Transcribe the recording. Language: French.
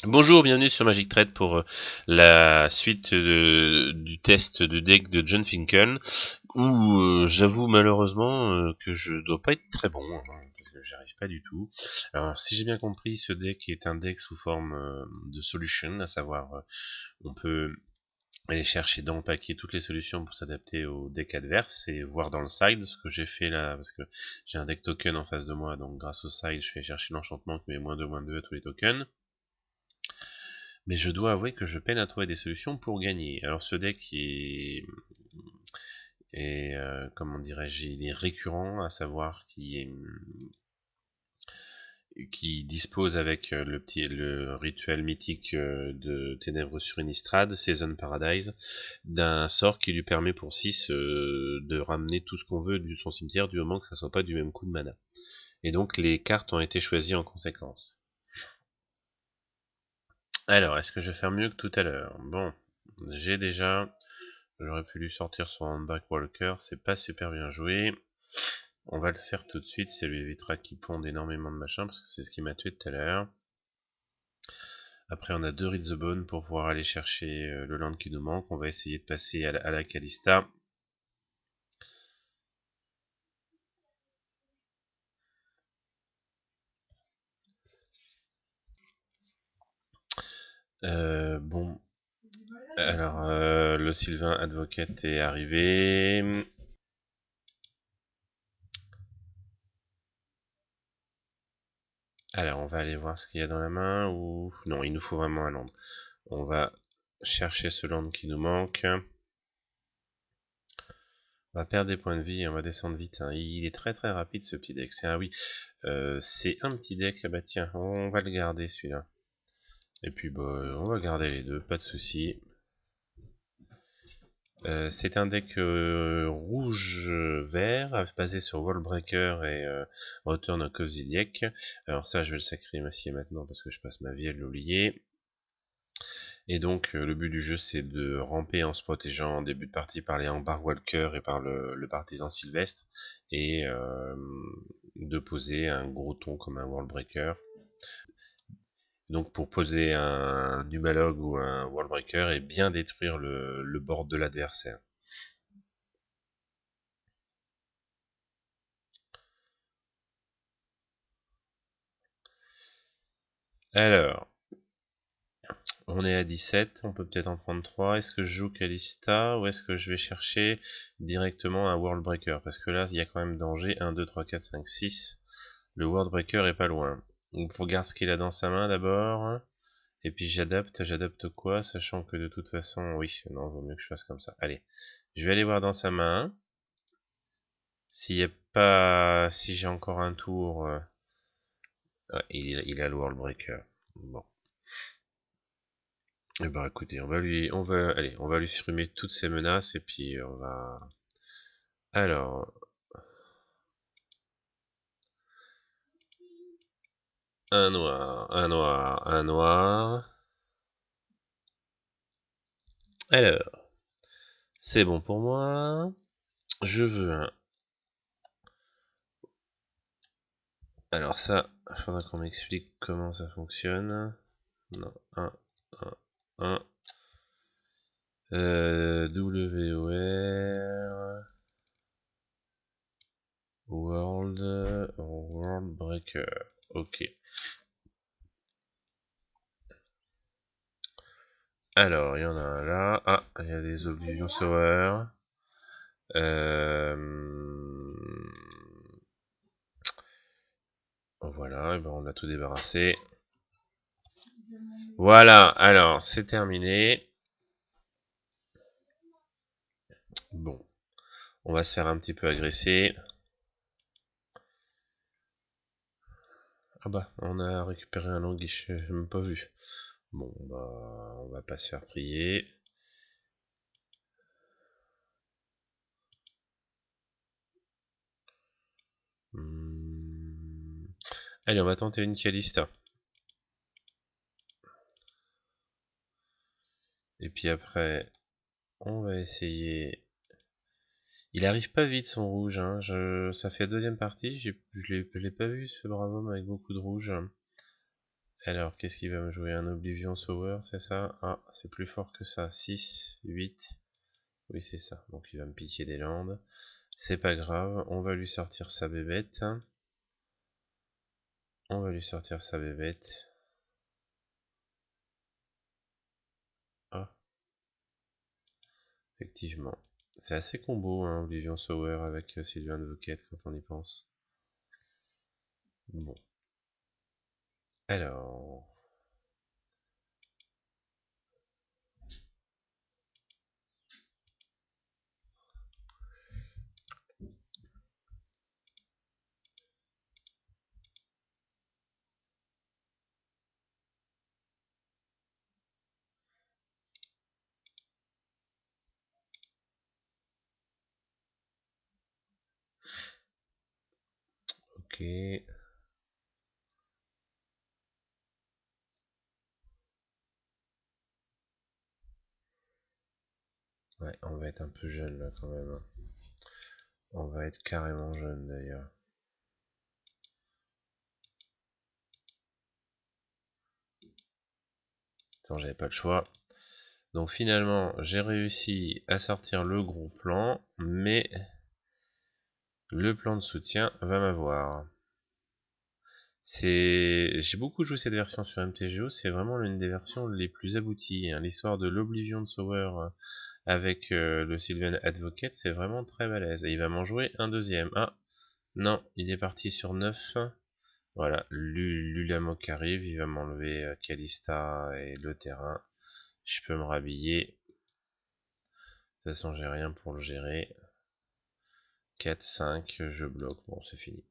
Bonjour, bienvenue sur Magic Trade pour la suite du test de deck de John Finkel, où j'avoue malheureusement que je dois pas être très bon, hein, parce que j'y arrive pas du tout. Alors si j'ai bien compris, ce deck est un deck sous forme de solution, à savoir on peut aller chercher dans le paquet toutes les solutions pour s'adapter au deck adverse et voir dans le side ce que j'ai fait là, parce que j'ai un deck token en face de moi, donc grâce au side je fais chercher l'enchantement qui met -2/-2 à tous les tokens. Mais je dois avouer que je peine à trouver des solutions pour gagner. Alors ce deck est comment dirais-je, il est récurrent, à savoir qui dispose avec le rituel mythique de Ténèbres sur Innistrad, Season Paradise, d'un sort qui lui permet pour 6 de ramener tout ce qu'on veut de son cimetière, du moment que ça soit pas du même coup de mana. Et donc les cartes ont été choisies en conséquence. Alors, est-ce que je vais faire mieux que tout à l'heure? Bon, j'ai déjà... J'aurais pu lui sortir son handback walker, c'est pas super bien joué. On va le faire tout de suite, ça lui évitera qu'il ponde énormément de machin, parce que c'est ce qui m'a tué tout à l'heure. Après on a 2 Read the Bone pour pouvoir aller chercher le land qui nous manque. On va essayer de passer à la Kalista. Bon, alors le Sylvain Advocate est arrivé. Alors on va aller voir ce qu'il y a dans la main, ou... Non, il nous faut vraiment un land. On va chercher ce land qui nous manque. On va perdre des points de vie et on va descendre vite, hein. Il est très très rapide ce petit deck. Oui, c'est un petit deck. Ah bah tiens, on va le garder celui-là. Et puis bah, on va garder les deux, pas de souci. C'est un deck rouge-vert basé sur Wallbreaker et Return of Kozilek. Alors ça, je vais le sacrifier maintenant parce que je passe ma vie à l'oublier. Et donc le but du jeu, c'est de ramper en se protégeant en début de partie par les Ambar Walker et par le partisan Sylvestre, et de poser un gros ton comme un Worldbreaker. Donc pour poser un Numalog ou un Worldbreaker et bien détruire le board de l'adversaire. Alors, on est à 17, on peut peut-être en prendre 3. Est-ce que je joue Kalista ou est-ce que je vais chercher directement un Worldbreaker? Parce que là, il y a quand même danger. 1, 2, 3, 4, 5, 6. Le Worldbreaker est pas loin. Donc faut regarder ce qu'il a dans sa main d'abord. Et puis j'adapte quoi? Sachant que de toute façon, oui, non, vaut mieux que je fasse comme ça. Allez, je vais aller voir dans sa main. S'il y a pas... Si j'ai encore un tour... ouais, il a le Worldbreaker. Bon. Eh ben écoutez, on va lui supprimer toutes ses menaces et puis on va... Alors, un noir, un noir, un noir. Alors, c'est bon pour moi. Je veux un... Alors ça, il faudra qu'on m'explique comment ça fonctionne. Non, un. WOR... World Breaker. Ok. Alors, il y en a un là. Ah, il y a des Oblivion Sower. Euh... Voilà, et ben on a tout débarrassé. Voilà, alors, c'est terminé. Bon, on va se faire un petit peu agresser. Ah bah, on a récupéré un languiche, j'ai même pas vu. Bon, bah, on va pas se faire prier. Hmm. Allez, on va tenter une Kalista. Et puis après, on va essayer... Il arrive pas vite son rouge, hein. Ça fait la deuxième partie, je l'ai pas vu ce brave homme avec beaucoup de rouge. Alors, qu'est-ce qu'il va me jouer? Un Oblivion Sower, c'est ça? Ah, c'est plus fort que ça. 6, 8. Oui, c'est ça. Donc il va me piquer des landes. C'est pas grave, on va lui sortir sa bébête. On va lui sortir sa bébête. Ah, effectivement. C'est assez combo, hein, Oblivion Sower avec Sylvan Advocate quand on y pense. Bon. Alors. Ok. Ouais, on va être un peu jeune là quand même, hein. On va être carrément jeune d'ailleurs. Attends, j'avais pas le choix. Donc finalement, j'ai réussi à sortir le gros plan, mais le plan de soutien va m'avoir. J'ai beaucoup joué cette version sur MTGO, c'est vraiment l'une des versions les plus abouties, hein. L'histoire de l'Oblivion de Sower avec le Sylvan Advocate, c'est vraiment très balèze. Et il va m'en jouer un deuxième. Ah, non, il est parti sur 9. Voilà, Lulamok arrive, il va m'enlever Kalista et le terrain. Je peux me rhabiller. De toute façon, j'ai rien pour le gérer. 4, 5, je bloque. Bon, c'est fini.